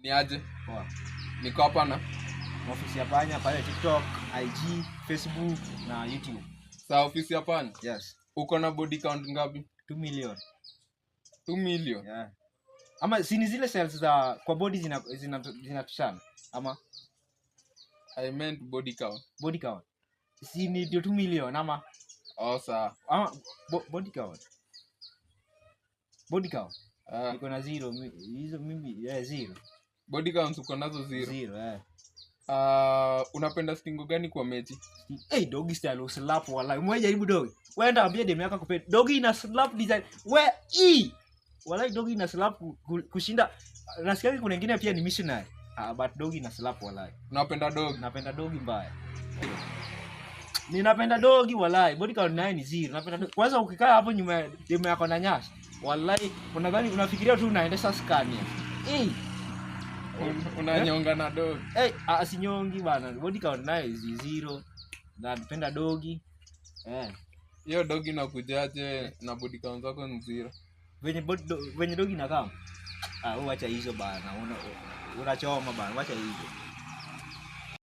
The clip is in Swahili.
Ni aje? Poa. Niko hapa na Ofisi ya Panya pale TikTok, IG, Facebook na YouTube. Sa ofisi ya Panya? Yes. Uko na body count ngapi? 2 million. 2 million? Yeah. Ama si ni zile cells za kwa body zinatushana ama I meant body count. Body count. Si ni 2 million ama sawa. Ama body count. Body count. Niko na 0. Hizo mimi 0. Body count uko nazo 0. 0 unapenda stingo gani kwa mechi? Doggy style uslap wallahi. Mwe jaribu doggy. Wewe ambia demu yako kupenda. Doggy ina slap design. Wallahi doggy ina slap kushinda. Nasikia kuna wengine pia ni missionary. But doggy ina slap wallahi. Unapenda dog? Napenda doggy mbaya. Ninapenda doggy wallahi. Body count 9 ni 0. Napenda doggy. Kwanza ukikaa hapo nyuma ya demu yako na nyasi. Wallahi unadhani unafikiria tu unaendesha Scania. Unanyonga na dog. Asinyongi bana. Body count nayo 0. Na napenda dogi. Hiyo dogi inakujaje na body count zako ni 0? Venye dogi inakaa. Acha hizo bana. Unachoma bana. Acha hizo.